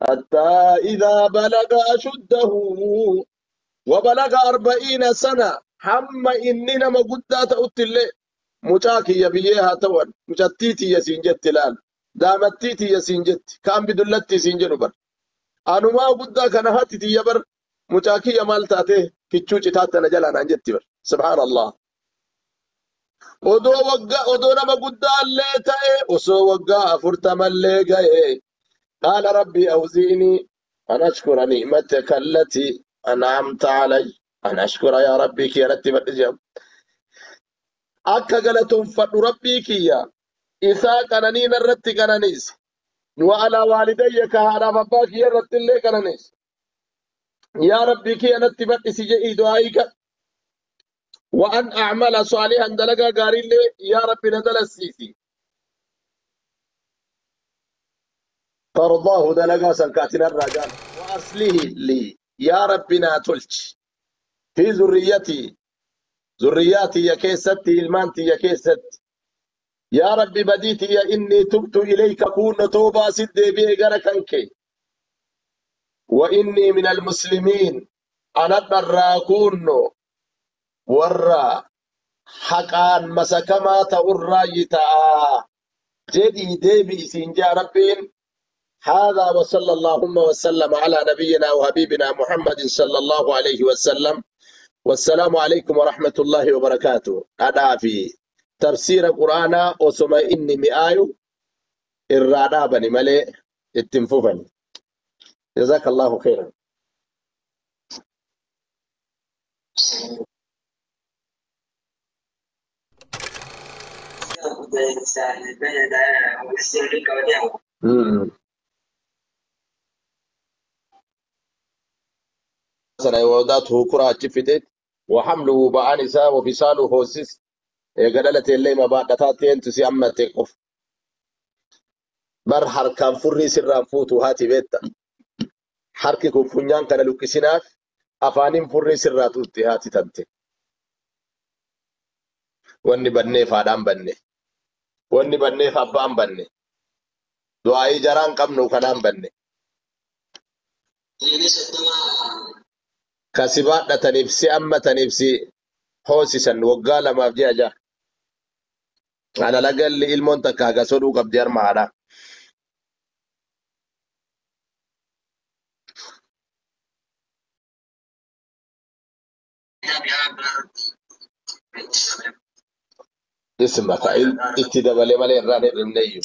حتى إذا بلغ أشده وبلغ 40 سنة حم إننا ما قدات أتلي مشاكي يبيها تون مشتيتي يا سنجت لال دامتيتي يا سنجت كان بدلتي سنجن بر أنا ما قد كان هاتي يبر مشاكي يا مال تاته كتشوش تاتنا جلان أنجت بر سبحان الله odoo nama guddaa illee ta'e osoo waggaa 40 illee ga'e qaala rabbi awzi'inii an ashkura ni'mataka allati an'amta alay an ashkura yaa rabbii kiyya irratti badhijam akka galatoonfadhu rabbii kiyya isaa qananiin irratti qananiis wa alaa waalidayya ka haadhaaf abbaa kiyya irratti illee qananiis yaa rabbii kiyya natti badhisi jedhii du'aayika وأن أعمل صالحا دلقا قاري لي يا ربي ندل السيسي ترضاه دلقا سنكاتنا الرجال وأصله لي يا ربي ناتلج في ذرياتي يا كيستي المانتي يا كيست يا ربي بديتي يا إني تبت إليك كون توبا سد بيقركنك وإني من المسلمين أنا براكون ورّا حقان مسكما تورّا يتاء جدي ديبي سنجا ربين هذا وصلى اللهم وسلم على نبينا وحبيبنا محمد صلى الله عليه وسلم والسلام عليكم ورحمة الله وبركاته هذا في تفسير القرآن وسمى إني مئايو الرادة بني ملي التنفوفني جزاك الله خيرا سنة يوداته كرة جفدت وحمله بعنسا وفصاله هوسس قدلت اللي ما بعد تاتين تسي أما تقف بر حركان فري سران فوتو هاتي بيتا حركي كفنيان كان لكسناف أفانين فري سراتو هاتي تنتي واني بني فادام بني واني بني فابام بني دعائي جران قمنو كنام بني كسبات تنفسي أما تنفسي حوسسا وقال ما في جاجا على الأقل إلمون تكاكا سودو قبدير معنا اسمع فإن اتدبالي مالي الراني النيو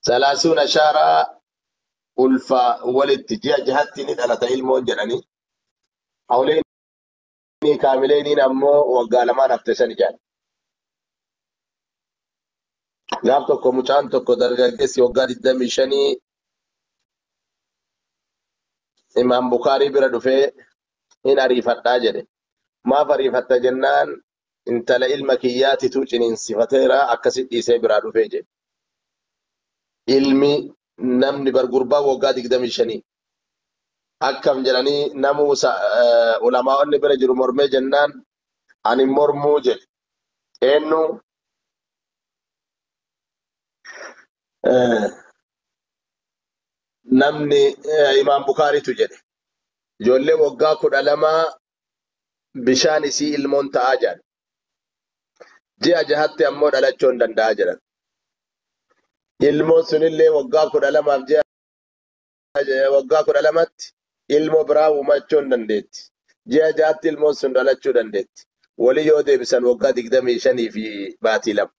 30 شهرا ألفا والاتجاه جهتي ندالة إلمون جناني حولين كاملين أمو وقال ما نفتسن جان غاب توكو مچان توكو درگاگيسي وقال الدمي شني إمام بخاري برا دفه إن عريفتا جده ما فريفتا جنان انت لإلمكياتي توجنين صفتيرا أكسي إيسي برا دفه جده ilmi namni bargurbaa waggaa 25 akkam jedhanii namu ulamaa'onni bira jiru mormee jennaan ani mormuu jedhe eenyu namni imaam bukaaritu jedhe ijoollee waggaa 12 bishaan isii ilmoon ta'aa jedhan ji'a jahatti ammoo dhalachuu hin danda'a jedhan ilmoon sunillee waggaa 12 ji'a waggaa 12tti ilmoo biraa uumachuu hin dandeetti ji'a jahatti ilmoon sun dhalachuu dandeetti walii yoo deebisan waggaa 25 fi baatii 2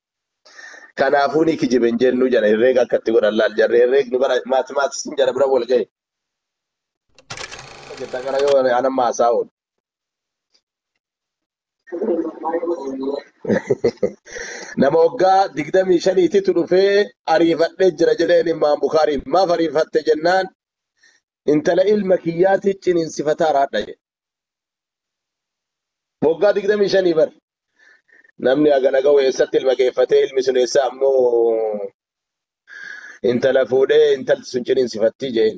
kanaafuu ni kijiben jennu jara herreega akkatti godhan laal jarre herreegni bara maatimaatisiin jara bira wal ga'e jetta gara yoo anamma haasa'uun nama waggaa 25 tu dhufee ariifadhee jira jedheen imaam bukaariin maaf ariifatte jennaan intala ilma kiyyaati ciniinsifataa raadha jedhe waggaa 25 bar namni agana ga'u eessatti ilma geeffatee ilmi sun eessa ammoo intala fuudhee intalti sun ciniinsifatti jeen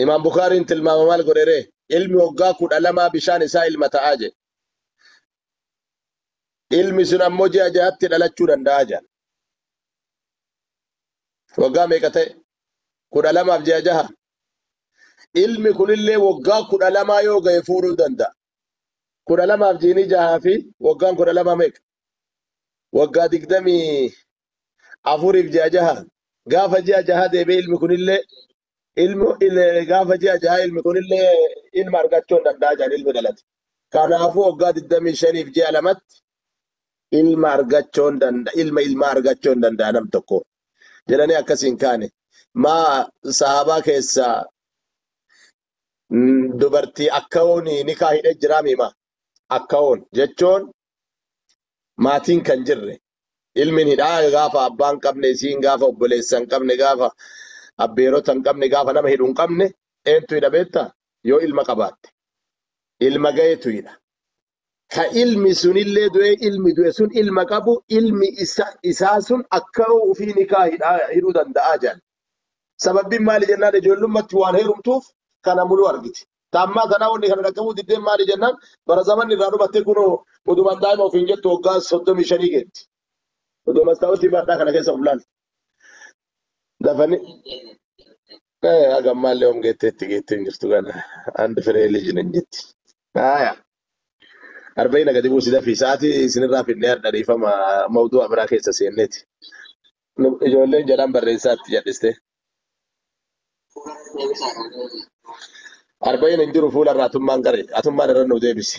imaam bukaariin tilmaama maal godhere ilmi waggaa 12 bishaan isaa ilma ta'aa jedhe ilmi sun ammoo ji'a jahatti dhalachuu danda'a jedhan. Waggaa meeqa ta'e? 12 ji'a jaha. Ilmi kunillee waggaa 12 yoo ga'e fuudhuu danda'a. 12 ji'a jahaa fi waggaan 12 meeqa? Waggaa 24 ji'a jaha. Gaafa ji'a jaha deebi'ee ilmi kunillee gaafa ji'a jaha ilmi kunillee ilma argachuu hin danda'a jedhan ilmi dhalate. Kanaafuu waggaa 25 ji'a lamatti ilma argachuu hin danda'a. Ilma argachuu hin danda'a nam tokko. Jedhanii akkasiin kaane. Maa sahabaa keessaa dubartii akkaoon nikaa hidhee jiraa miima. Akkaoon jechuun maatiin kan jirre. Ilmin hidhaa gaafa abbaan qabne isiin gaafa obboleessa hin qabne gaafa abbeerota hin qabne gaafa nama hidhuu hin qabne eentu hidha beektaa? Yoo ilma qabaatte. Ilma ga'eetu hidha. Ka ilmi sunillee du'e ilmi du'e sun ilma qabu ilmi isaa sun akka ofii nikaa hidhuu danda'a jedhan. Sababbiin maali jennaan ijoollummaatti waan heerumtuuf kana muluu argiti. Taammaa tanaa wanni kana dhaqqabuu diddeen maali jennaan bara zamanni irraa dhumattee kunoo uduman daa'ima ofiin jettu waggaa 35 geetti. Udumas ta'utti baadhaa kana keessa fulaan. Dafani agammaallee om geetteetti geetteen jirtu kana andi firee lijin hin jetti. Arba'ina gadi buusi dafii sa'aatii isinirraa finnee adda dhiifama mawdu'a biraa keessa seenneeti. Ijoolleen jedhan barreessaatti jedhiste. Arba'ina hin jiru fuula irraa atummaan qaree atummaan irra nu deebisi.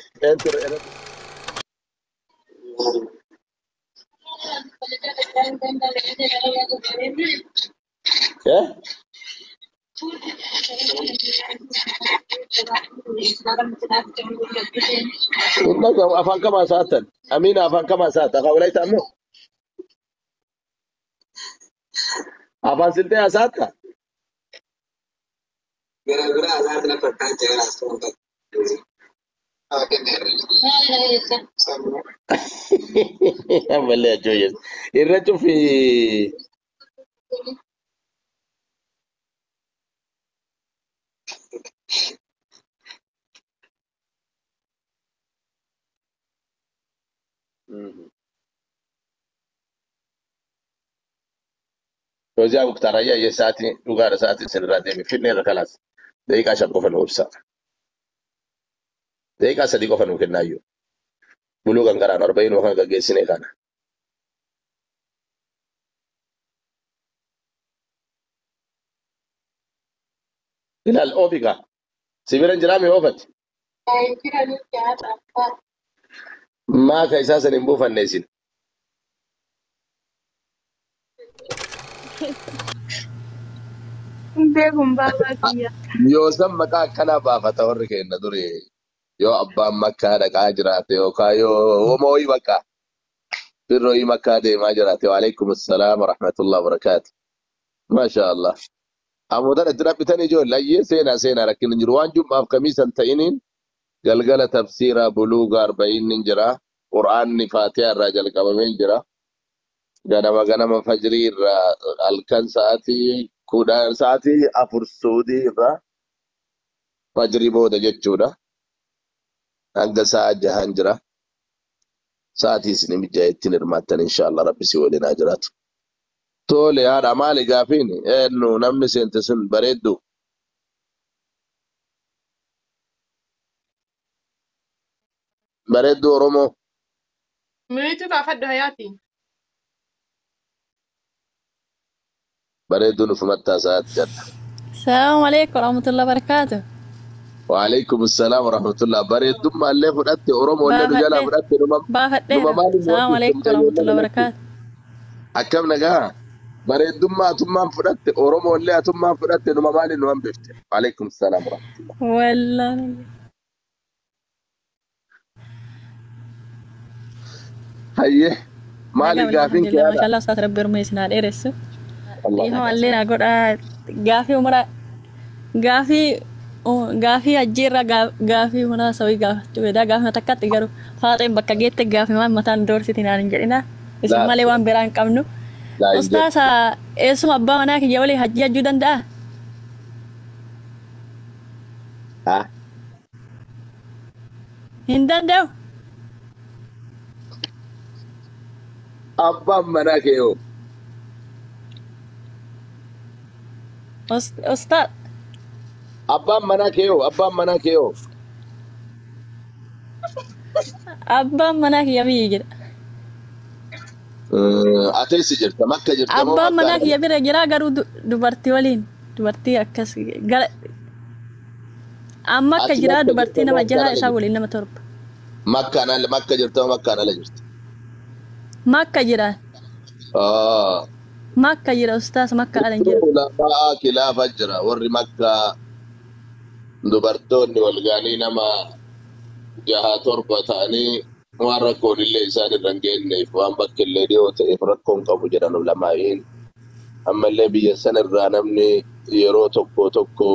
Afaan kamaa saatan Amina afaan kamaa saata afaan walaayita ammoo afaan siltee saata ammallee ajooyes irra cufi Roja Uktaraja Yesati, Ugara Sati, Senrade, Fitner Kalas. They got a coffin also. They got a coffin who can know you. Bulugan Garan or Bain Wanga Gesinegan. Ilal Obiga. Siviran Jerami Ovet. Maka is as an imbufan nesin. Yo some maka kana bafata horke na duri yo abba makka da kajirate yo kayo omoi makka birro yi makka de majirate wa alaikum assalam wa rahmatullahi wa barakatuh ma sha Allah amudan adrabitani jo layye sena rakin jirwan jumma khamisan tainin galgala tafsira buluga 40 ninjira qur'an ni fatiha rajal qabamen jira ganama fajri alkan saati kudan saati afur sudi fajri booda jechuudha hanga sa'a jahan jira saati isin mijaa'ettiin hirmaattan inshallah rabbi si waliin haa jiraatu tole haadha maali gaafiin eenyu namni seente sun bareeddu oromoo Miritu gaafadhu hayaati. bareeddu nufumattaa sa'aati jadda السلام عليكم ورحمة الله وبركاته. وعليكم السلام ورحمة الله bareeddu maallee fudhatte oromoo illee nu jalaa fudhatte numa maali السلام عليكم ورحمة الله وبركاته. akkam nagaa bareeddummaa atummaan fudhatte oromoo illee atummaan fudhatte numa maali nu hambifte وعليكم السلام ورحمة الله والله hayyee maali gaafiin الحمد لله ما شاء الله أستاذ ربي رميسنا الإرس. إيهم اللي نقول قافي ومرا قافي أجيرا قافي هنا سوي قافي جودا قافي متكات تجارو فاطمة بكجيت قافي ما متان دور ستين نجرينا اسم مالي وان بيران كمنو أستاذ اسم أبا هناك جولي حجية جدا ده هندان ده abbaan manaa kee hoo Ustaz. abbaan manaa kee hoo Abbaan manaa kiyya biyyi jira. ateessi jirta makka jirta moo Abbaan manaa makka kiyya bira jira garuu dubartii waliin. Dubartii akkas amma akka ati jira makka dubartii jirta nama moo makkaan jaha ala isaa jirta waliin nama torba. makka jirta moo makkaan ala jirta Makka jira. Makka jira ustaas makka ala hin jiru. ulamaa kilaafa jira warri makka dubartoonni wal ga'anii nama jaha torba ta'anii waan rakkoon illee isaan irra hin geenyeef waan bakki illee dhiyoo ta'eef rakkoon qabu jedhan ulamaa'iin ammallee biyya san irraa namni yeroo tokko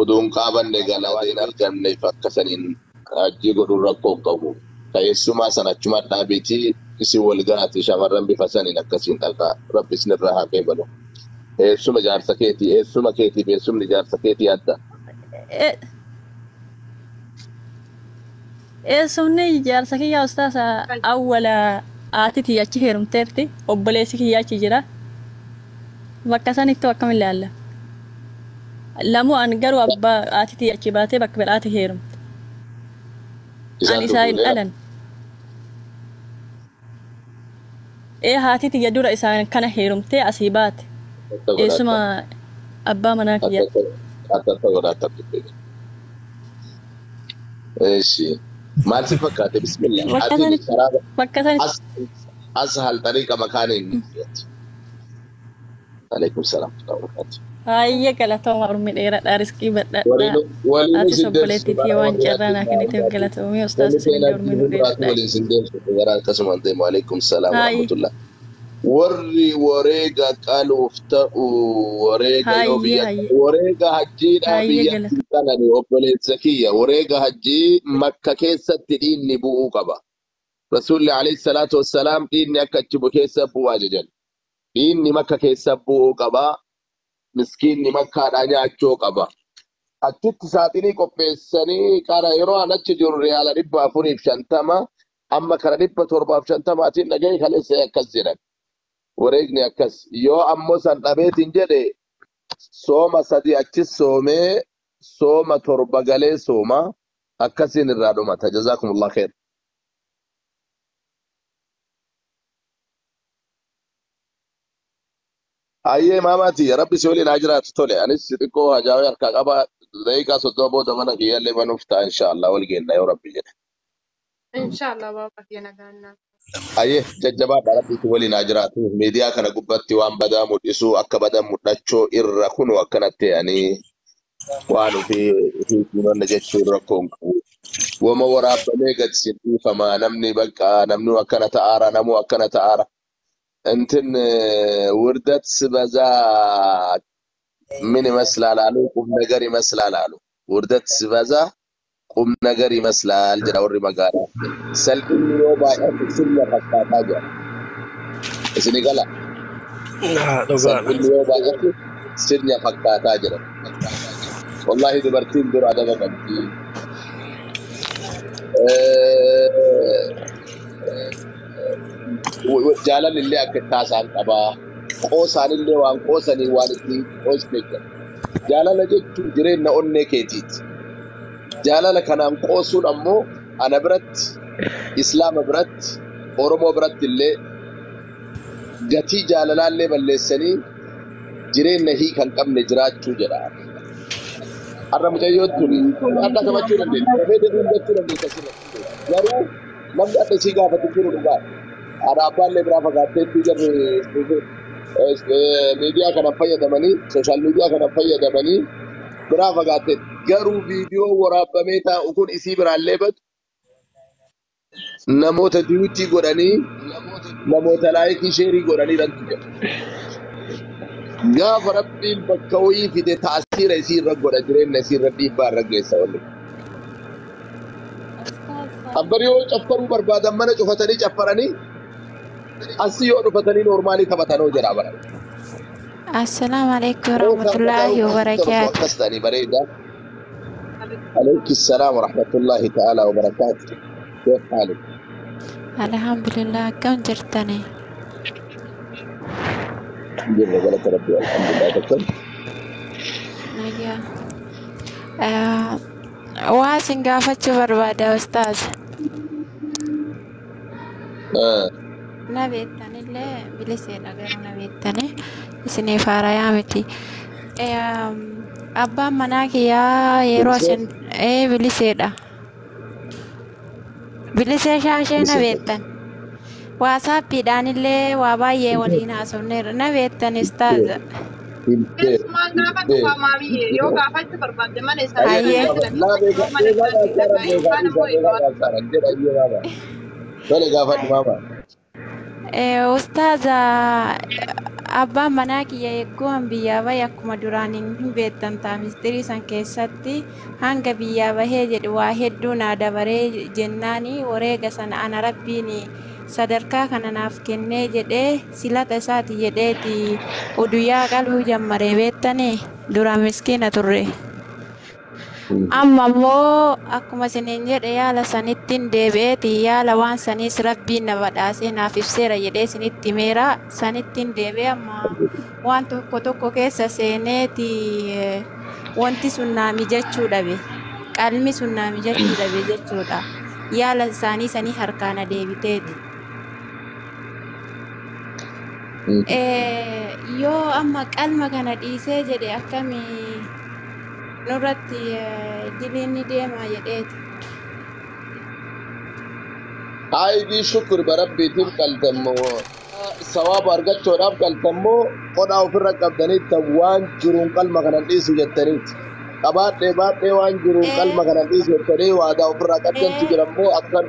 uduun qaabanne galaatiin arganneef akkasaniin hajjii godhuun rakkoon qabu ta'eessumaa san achuma dhaabitii isin wal ga'ati shamarran bifa saniin akkasiin dhaqaa rabbi isin irraa haa qeebalu eessuma jaarsa keetii eessuma keetiif eessumni jaarsa keetii adda Eessumni jaarsa kiyya ustaasa awwala aatitii achi heerumteerti. Obboleessi kiyya achi jira. Bakka sanitti akkam ilaalla. Lamuu an garuu abbaa aatitii achi baatee bakka biraatti heerumte. An isaa hin dhalan. Haati tiyya dura isaan kana heerumtee asii baate. Eessuma abbaa manaa kiyya. Eeshi. Maal si fakkaate bismillah. Bakka sanitti. Ashal tariiqa makaaniin. Alaikum salaam wa rahmatullahi. Hayyee galatooma ormi dheeradhaa riskii badhaadhaa. Ati sobboleettiitii waan carraan akkaniteef galatoomii ustaas isinillee ormi nu dheeradhaa. waliin sin deemtu gara akkasuma deemu. Alaikum salaam wa rahmatullah. Warri wareega qaluuf ta'u wareega yoo biyya wareega hajjiidhaa biyyatti qalani obboleessa kiyya wareega hajjii makka keessatti dhiinni bu'uu qaba. Rasuulli alayhi salaatu wassalaam dhiinni akka achi keessa bu'u ajajan. Dhiinni makka keessa bu'uu qaba. Miskiinni makkaadhaa nyaachuu qaba. Achitti saaxinii qopheessanii qara yeroo an achi jiru riyaala 450 amma kara 750tiin dhaga'ee kaleessa akkas jedhan. Wareegni akkas yoo ammoo san dhabeetiin jedhe sooma 3 achis soomee sooma 7 galee sooma akkasiin irraa dhumata. Jazaakumullah khair. Ayyee maamaati rabbi si waliin haa jiraatu tole anis xiqqoo hajaawee harkaa qaba daqiiqaa 30 booda mana kiyyaallee manuuf ta'a inshaallah wal geenna yoo rabbi jedhe. Inshallah baaba kiyya nagaannaa. Ayyee jajjabaadha rabbiitti waliin haa jiraatu miidiyaa kana gubbatti waan badaa mul'isuu akka badan mul'achuu irra kunu akkanatti ta'anii waan ofii hiikiinonna jechuun rakkoon qabu. Wama waraabamee gadi sin dhiifamaa namni bakka namni akkana ta'aara namuu akkana ta'aara. እንትን ውርደት ስበዛ ምን ይመስላል አሉ ቁም ነገር ይመስላል አሉ ውርደት ስበዛ ቁም ነገር ይመስላል ጀራውሪ መጋራ ሰልኩን ነው ባይአት ስለ ፈካታ ጀራ እስኒ ገላ ሰልኩን ነው ባይአት ስለ ፈካታ ጀራ والله دبرتين دور ادب قبي jaalan illee akka taasaan qabaa qoosaan illee waan qoosanii waan itti qoosne jaalala jechuun jireenya onnee keetiiti. Jaalala kanaan qoosuun ammoo ana biratti islaama biratti oromoo biratti illee gatii jaalalaallee balleessanii jireenya hiikan qabne jiraachuu jedha. Har'a mucayyoo tuni adda qabachuu dandeenya. Dafee deebiin dandeenya sirriitti. Garuu namni adda isii gaafatu jiru dhugaa. Ada abbaan lebraa fagaatteetti jarri miidiyaa kana fayyadamanii sooshaal miidiyaa kana fayyadamanii biraa fagaatteetti garuu viidiyoo waraabamee taa'u kun isii biraallee badu namoota diiwutii godhanii namoota laayikii sheerii godhanii dhantu jedhu. Gaafa rabbiin bakka wayii fide taasiira isii irra godha jireenya isii irra dhiibbaa irra geessa walli. Abbarii yoo caffaruu barbaadan mana cufatanii caffaranii asii yoo dhufatanii noormaalii taphatanoo jedhaa bara. Assalamu alaikum warahmatullahi wabarakatuh. Akkasitanii bareeda. Alaykum salaam warahmatullahi ta'ala wabarakatuh. Kayf haaluk? Alhamdulillah, akkam jirtani? جل قالت ربي الحمد لله تكتب Nagaya. Waa isin gaafachuu barbaada Ustaaz. Na beektanillee biliseedha garuu na beektani. Isiniif haarayaa miti. Abbaan manaa kiyyaa yeroo isin biliseedha. Bilisee shaashee na beektan. Waasaappiidhaan illee waa baay'ee waliin haasofneerra. Na beektan Ustaaza. Keessumaa gaafa dhufaa maamii yoo gaafachuu barbaadde mana isaa Hayyee. Ustaaza abbaan manaa kiyya eegguun biyyaa bahee akkuma duraaniin hin beektan ta'a ministeerii san keessatti hanga biyyaa bahee jedhu waa hedduu naa dabaree jennaani wareega sana ana rabbiin sadarkaa kana naaf kennee jedhee silata isaati jedheeti uduyyaa qaluu jammaree beektanii dura miskiina turre. Amma immoo akkuma isiniin jedhe yaala sanittiin deebi'eeti yaala waan saniis rabbiin na badhaasee naaf ibseera jedhee isinitti himeera sanittiin deebi'e amma waan tokko tokko keessa seeneeti wanti sun naa mijachuu dhabe qalmi sun naa mijachuu dhabe jechuudha yaala isaanii sanii harkaana deebiteeti. Yoo amma qalma kana dhiisee jedhe akkamii nurratti diliinni deemaa jedheeti. Aayidii shukr barabbiitiif qaltammoo sawaaba argachuudhaaf qaltammoo qodhaa ofirra qabdaniitti waan jiruun qalma kana dhiisu jettaniiti. Qabaadhee baadhee waan jiruun qalma kana dhiisu jettanii waadaa ofirraa qabdantu jirammoo akkan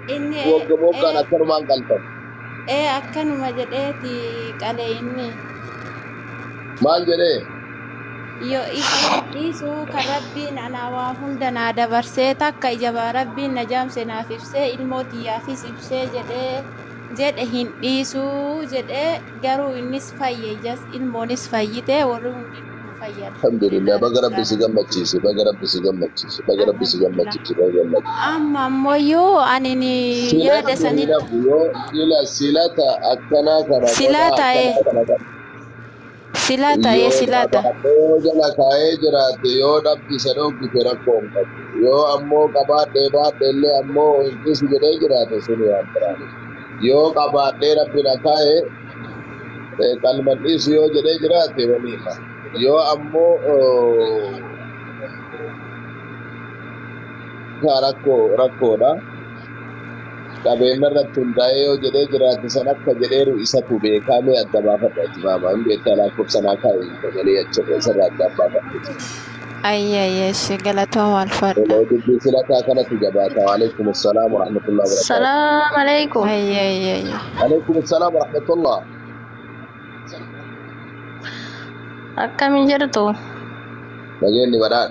woggaan akkanumaan qaltamu. Akkanuma jedheeti qalee inni. Maal jedhee? Yoo isa dhiisu kan rabbiin anaa waa hunda naa dabarsee takka ijabaa rabbiin na jaamse naaf ibsee ilmootiyyaafis ibsee jedhe hin dhiisuu jedhee garuu innis fayye ilmoonis fayyite warri hundi fayyada. Alhamdulillah baga rabbi si gammachiise baga rabbi si gammachiise baga rabbi si gammachiise baga gammachiise. Amma ammoo ani yaada sanitti silata akkanaa kana silata silata jala kaa'ee jiraate yoo dhabbi isa dhoggite rakkoo hin qabu yoo ammoo qabaadhee baadhee illee ammoo hin dhiisu jedhee jiraate suni waan biraan yoo qabaadhee rabbi na kaa'ee qalma dhiisu yoo jedhee jiraate waliima yoo ammoo rakkoodha qabeenya irratti hundaa'ee yoo jedhee jiraate san akka jedheeru isatu beekamee adda baafadha itti baama hin beektaa lakkoofsa naa kaa'ee sagalee achi irraa adda baafadha. Ayyaayyeeshi galatooma alfaadha. Dubbii silataa kanatti jabaata. Waalaikum assalaam wa rahmatullahi wa barakatuh. Salaam alaikum. Ayyaayyeeyye. Waalaikum assalaam wa rahmatullah. Akkamiin jirtu? Nageenyi badhaan.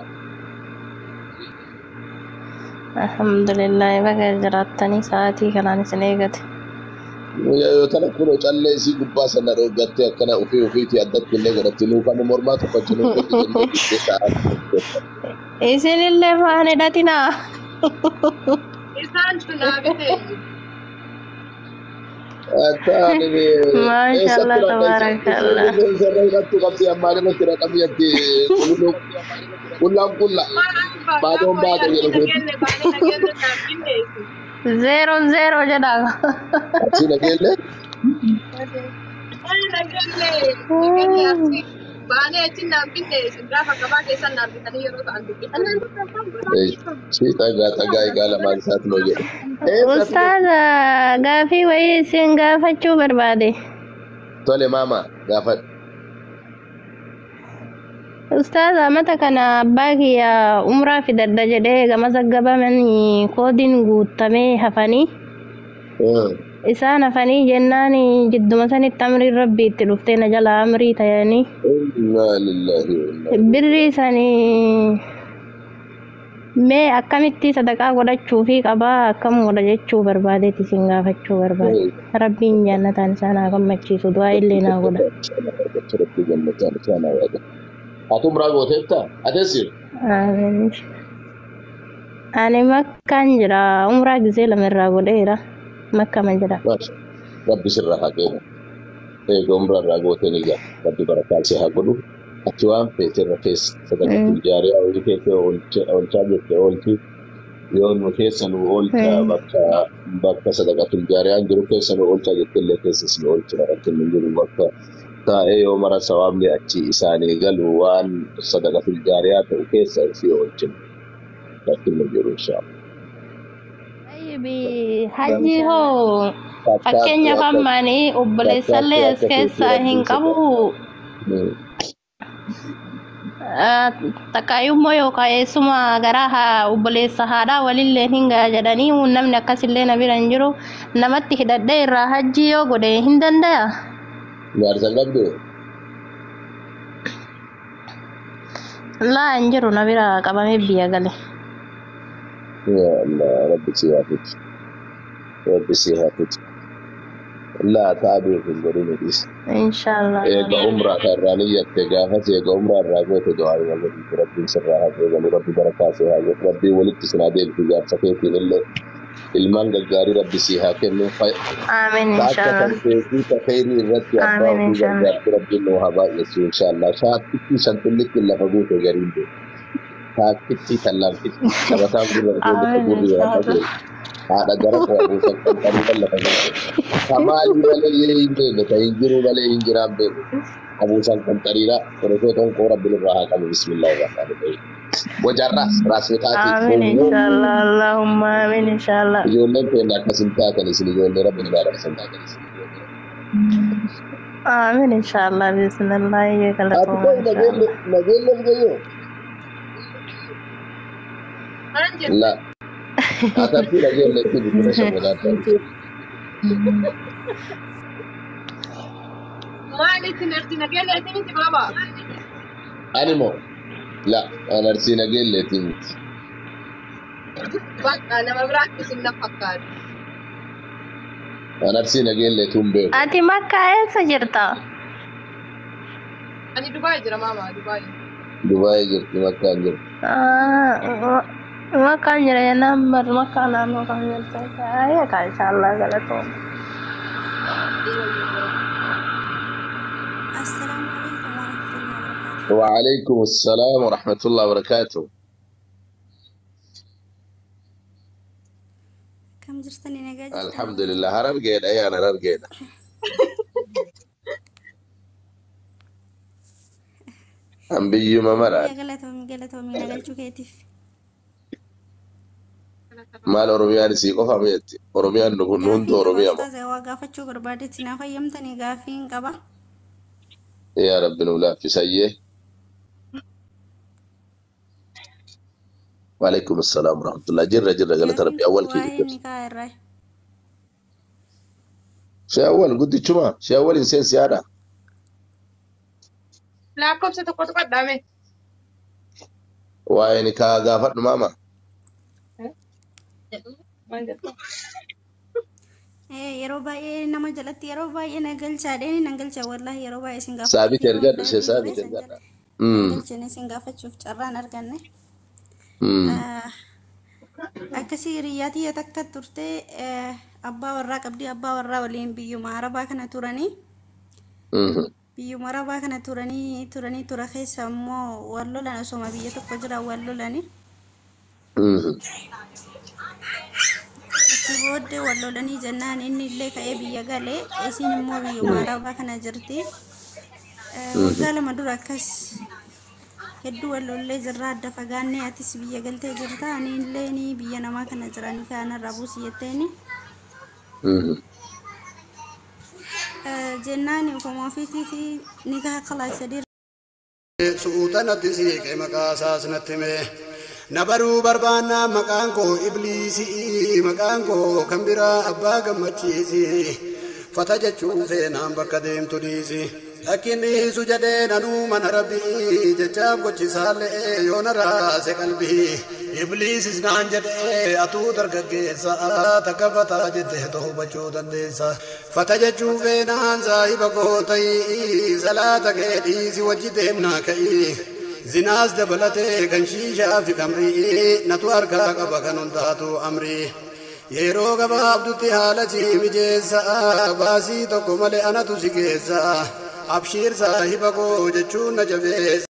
Alhamdulillah baga jiraattanii sa'aatii kanaan isin eegate. Yoo tana kun callee isii gubbaa sana dhoogattee akkana ofiitii addatti illee godhatti nuufamuu mormaa tokkochi isinillee faana hidhatinaa. Isaan tunaa bitee. Maashaallah tabaarakallah. Zero jedhama. Baanee achiin naan binne gaafa gabaa keessan naan bitanii yeroo ta'an dhagaa egaa lamaan isaati noo jedhu. Ustaaza gaafii wayii isin gaafachuu barbaade. Tole maama gaafadhu. Ustaaza mata kana abbaa kiyya umraa fidadha jedhee gama zaggabamanii koodiin guutamee hafanii. Isaan hafanii jennaan jidduma sanitti amriin rabbii itti dhuftee na jala amrii ta'anii. Birri sanii mee akkamitti sadaqaa godhachuu fi qabaa akkam godha jechuu barbaadeeti isin gaafachuu barbaade. Rabbiin jannataan isaan haa gammachiisu du'aa illee naa godha. Ati umraa gooteetta? Atessi? Ani makkaan jira umraa gisee lama irraa godheera. مكة من جدا ماشي ربي سرها كده عمره راغوتين يا ربي بركات سيها كله أتوان في تركيز صدقة الجارية أو كيف أول شيء يوم كيسن وقلت بكا صدقة الجارية عندي كيسن وقلت جبت لي كيسن وقلت لكن من جل بكا تا أيوة مرة سوام لي أشي إساني قال وان صدقة الجارية وكيسن في قلت لكن من جل إن شاء الله طيب حجي هو فكينيا فماني وبلسلس كيسا هنقبو takayummo yo kay suma garaha ubale sahada walille hinga jadani namna kasille na biran jiro namatti hidadde ra hajji yo gode hindanda luar sangabdo la anjiro na bira kabame biya gale ya Allah rabbi sihafit لا تعبي في القرون دي ان شاء الله يا عمره كرانيه تجاهز يا عمره راغوت دعاء ربي سرها ربي بركاته ربي ولد سنادين في جار سكيت لله المانجا جاري ربي سيها كنه امين ان شاء الله في تخيري الرد يا ربي انه هبا يسوع ان شاء الله شاء تكي شنتلك الا فغوت غريب تكي تلام تكي تبتا غير هذا جرب أبو سكر قريبا لفظه كما يبالي ينجر كينجروا بالي ينجرام بين أبو سكر قريبا ورسولهم قرب بالراحة كما بسم الله الرحمن الرحيم وجرس راس وتاتي آمين إن شاء الله اللهم آمين إن شاء الله يقول لهم في أنك سنتاك نسني يقول لي ربنا لا سنتاك نسني آمين إن شاء الله بسم الله يكلكم نقول لهم جيو لا أتبقى لجيل لكي بكنا شمولات ما ليش نرتنا قال لي انت بابا أنيمو لا أنا رسينا قيل لي تنت أنا ما بركز إن أفكر أنا رسينا قيل لي تنبه أنتي مكة إيه سجرتا أنا دبي جرا ماما دبي جرت مكة جرت مكة جرا يا نمبر مكة نام مكة جرتا يا كان إن شاء الله غلطهم السلام عليكم ورحمة الله وبركاته. وعليكم السلام ورحمة الله وبركاته. كم جرتني نجاج؟ الحمد لله هرجع أي أنا هرجع. أم بيجي ما مرة. قلتهم نجاج كيف؟ مال أوروبيان سيكو فاميتي أوروبيان نون أوروبيان. أستاذ وقافة شو قربادة تنافى يمتني قافين قبا. يا رب نولا في سيء. وعليكم السلام ورحمة الله. جرة قالت ربي أول كيف. شيء أول قد شما شيء أول إنسان سيارة. لا كم ستقول قدامي. وين كاغافت ماما. yeroo baay'ee nama jalatti yeroo baay'ee nagalchaadheen nagalcha wallahi yeroo baay'ee isin gaafachuuf saabit ergadhu ishee saabit ergadha nagalcheen isin gaafachuuf carraan arganne akkasii hiriyaatii takka turte abbaa warraa qabdii abbaa warraa waliin biyyuma arabaa kana turanii biyyuma arabaa kana turanii tura keessa immoo wal lolan osoma biyya tokko jira wal lolanii Bode walolani jannaan inni illee ka'ee biyya galee isin immoo biyyuma arabaa kana jirti waggaa lama dura akkas hedduu walollee jirra adda fagaannee atis biyya galtee jirta ani illee ni biyya namaa kana jiranii kanarraa buusii jetteeni jennaan ufuma ofiitiiti ni kaa qalaa sadii suutanatti siiqee maqaa saasnatti mee Nabaru barbana makanko iblisi makanko kambira abba gammachiisi fataja chuufe nam bakka deemtu dhiisi lakini sujade nanu mana rabbi jechaaf gochisaale yoona raase qalbii ibliisis naan jedhe atuu dargaggeessa takka fataa jette toobachuu dandeessa fataja chuufe naan saahiba gootayi salaata kee dhiisi wajji deemnaa ka'ii Zinas dabalate kan shisha fi kamri natu arka qaba kan hundatu amri yeroo gabaabdutti haala si mijeessa baasii tokko malee anatu si geessa abshiir saahiba koo jechuun na jabeessa